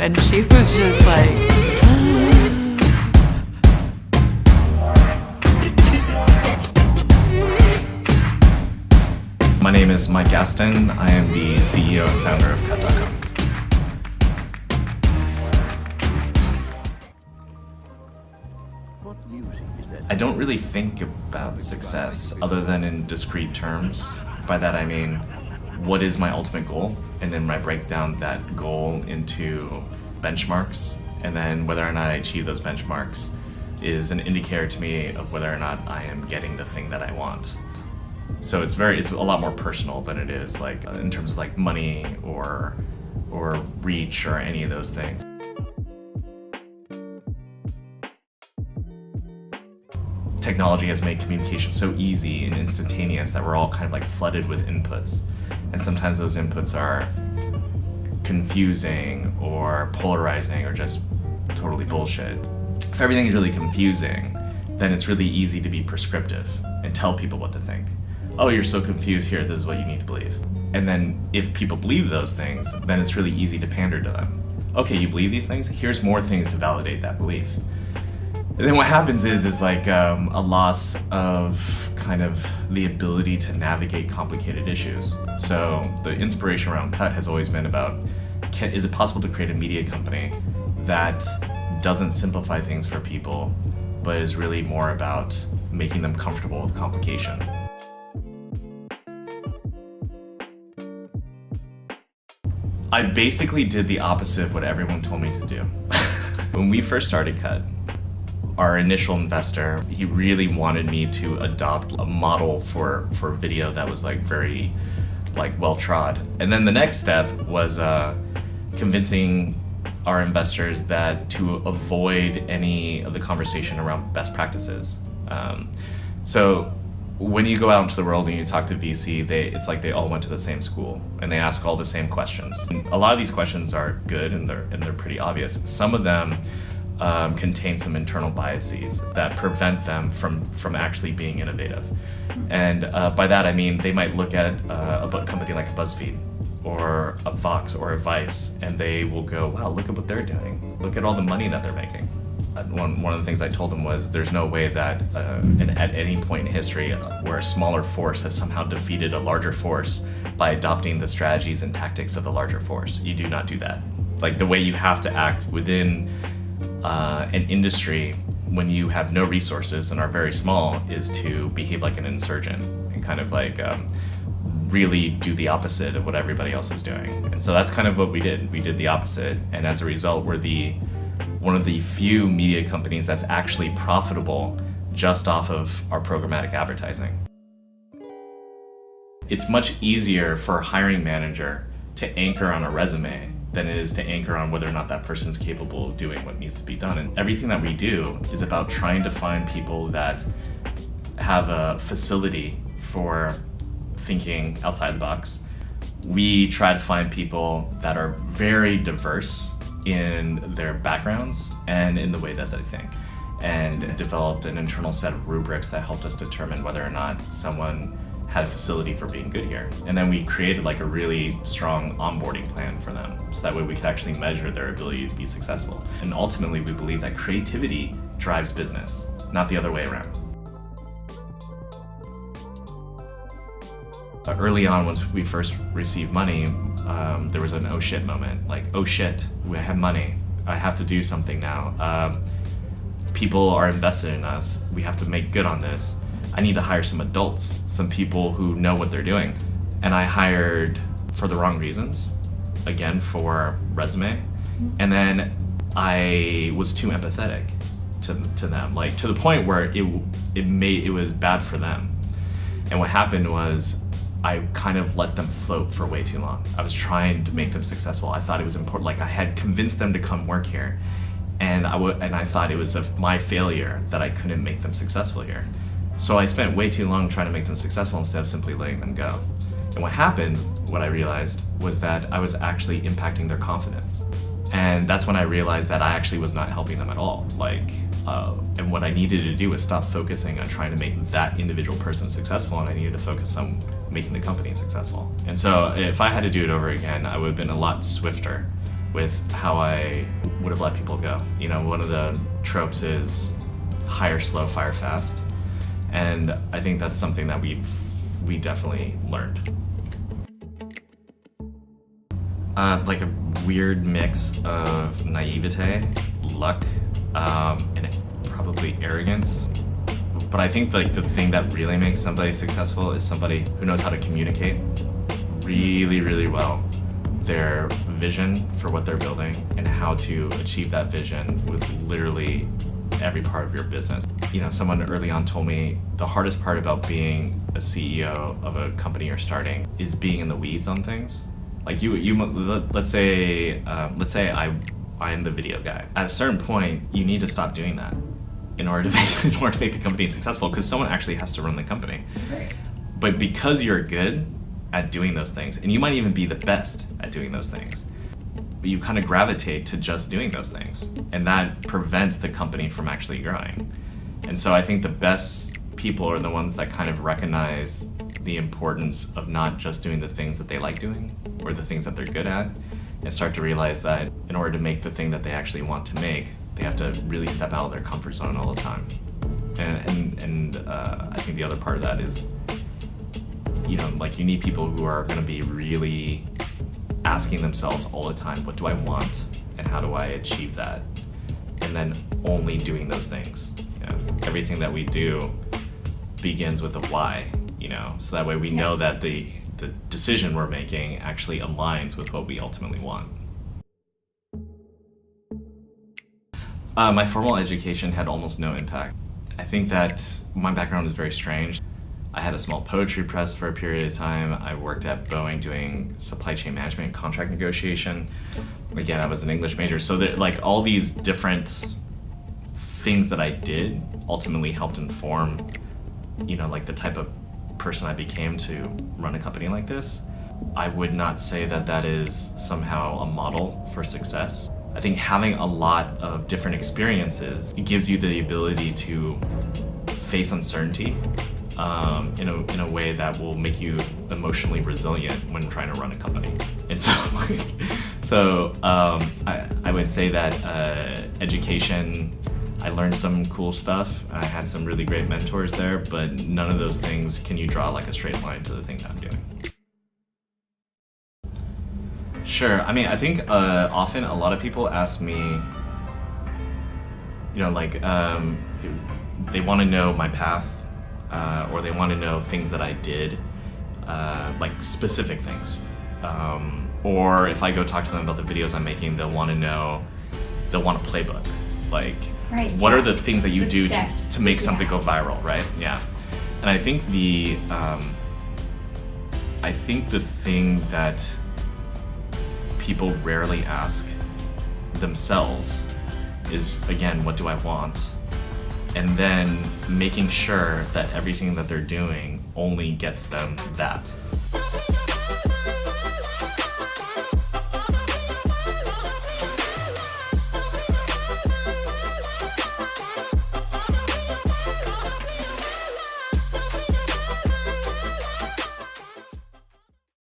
and she was just like, My name is Mike Gaston. I am the CEO and founder of Cut.com. I don't really think about success other than in discrete terms. By that I mean, what is my ultimate goal? And then I break down that goal into benchmarks, and then whether or not I achieve those benchmarks is an indicator to me of whether or not I am getting the thing that I want. So it's a lot more personal than it is like in terms of like money or reach or any of those things. Technology has made communication so easy and instantaneous that we're all kind of like flooded with inputs. And sometimes those inputs are confusing or polarizing or just totally bullshit. If everything is really confusing, then it's really easy to be prescriptive and tell people what to think. Oh, you're so confused, here, this is what you need to believe. And then if people believe those things, then it's really easy to pander to them. Okay, you believe these things? Here's more things to validate that belief. And then what happens is like a loss of kind of the ability to navigate complicated issues. So the inspiration around Cut has always been about, is it possible to create a media company that doesn't simplify things for people, but is really more about making them comfortable with complication? I basically did the opposite of what everyone told me to do. When we first started Cut, our initial investor, he really wanted me to adopt a model for video that was like very like well trod. And then the next step was convincing our investors that to avoid any of the conversation around best practices. So when you go out into the world and you talk to VC, it's like they all went to the same school and they ask all the same questions. And a lot of these questions are good and they're pretty obvious. Some of them contain some internal biases that prevent them from actually being innovative. And by that I mean they might look at a company like a BuzzFeed or a Vox or a Vice, and they will go, wow, look at what they're doing. Look at all the money that they're making. One of the things I told them was there's no way that at any point in history where a smaller force has somehow defeated a larger force by adopting the strategies and tactics of the larger force. You do not do that. Like the way you have to act within an industry when you have no resources and are very small is to behave like an insurgent and kind of like really do the opposite of what everybody else is doing. And so that's kind of what we did. We did the opposite, and as a result we're one of the few media companies that's actually profitable just off of our programmatic advertising. It's much easier for a hiring manager to anchor on a resume than it is to anchor on whether or not that person's capable of doing what needs to be done. And everything that we do is about trying to find people that have a facility for thinking outside the box. We try to find people that are very diverse in their backgrounds and in the way that they think, and developed an internal set of rubrics that helped us determine whether or not someone had a facility for being good here. And then we created like a really strong onboarding plan for them, so that way we could actually measure their ability to be successful. And ultimately we believe that creativity drives business, not the other way around. Early on, once we first received money, there was an oh shit moment. Like, oh shit, we have money. I have to do something now. People are invested in us. We have to make good on this. I need to hire some adults, some people who know what they're doing. And I hired for the wrong reasons, again, for resume. And then I was too empathetic to them, like to the point where it was bad for them. And what happened was I kind of let them float for way too long. I was trying to make them successful. I thought it was important. Like I had convinced them to come work here, and I thought it was my failure that I couldn't make them successful here. So I spent way too long trying to make them successful instead of simply letting them go. And what happened, what I realized, was that I was actually impacting their confidence. And that's when I realized that I actually was not helping them at all. And what I needed to do was stop focusing on trying to make that individual person successful, and I needed to focus on making the company successful. And so if I had to do it over again, I would have been a lot swifter with how I would have let people go. You know, one of the tropes is hire slow, fire fast. And I think that's something that we definitely learned. Like a weird mix of naivete, luck, and probably arrogance. But I think like the thing that really makes somebody successful is somebody who knows how to communicate really, really well their vision for what they're building and how to achieve that vision with literally every part of your business. You know, someone early on told me the hardest part about being a CEO of a company you're starting is being in the weeds on things. Like let's say I am the video guy. At a certain point, you need to stop doing that in order to make the company successful, because someone actually has to run the company. Right. But because you're good at doing those things, and you might even be the best at doing those things, you kind of gravitate to just doing those things, and that prevents the company from actually growing. And so I think the best people are the ones that kind of recognize the importance of not just doing the things that they like doing or the things that they're good at, and start to realize that in order to make the thing that they actually want to make, they have to really step out of their comfort zone all the time. And I think the other part of that is, you know, like you need people who are going to be really asking themselves all the time, what do I want and how do I achieve that? And then only doing those things. You know, everything that we do begins with a why, you know, so that way we know that the decision we're making actually aligns with what we ultimately want. My formal education had almost no impact. I think that my background is very strange. I had a small poetry press for a period of time. I worked at Boeing doing supply chain management and contract negotiation. Again, I was an English major. So like all these different things that I did ultimately helped inform, you know, like the type of person I became to run a company like this. I would not say that that is somehow a model for success. I think having a lot of different experiences, it gives you the ability to face uncertainty in a way that will make you emotionally resilient when trying to run a company. And so, I would say that education, I learned some cool stuff. I had some really great mentors there, but none of those things can you draw like a straight line to the thing that I'm doing. Sure. I mean, I think often a lot of people ask me, you know, like they want to know my path, or they want to know things that I did, like specific things. Or if I go talk to them about the videos I'm making, they'll want a playbook. Like, what are the things that you do to make something go viral, right? Yeah. And I think the thing that people rarely ask themselves is, again, what do I want? And then making sure that everything that they're doing only gets them that.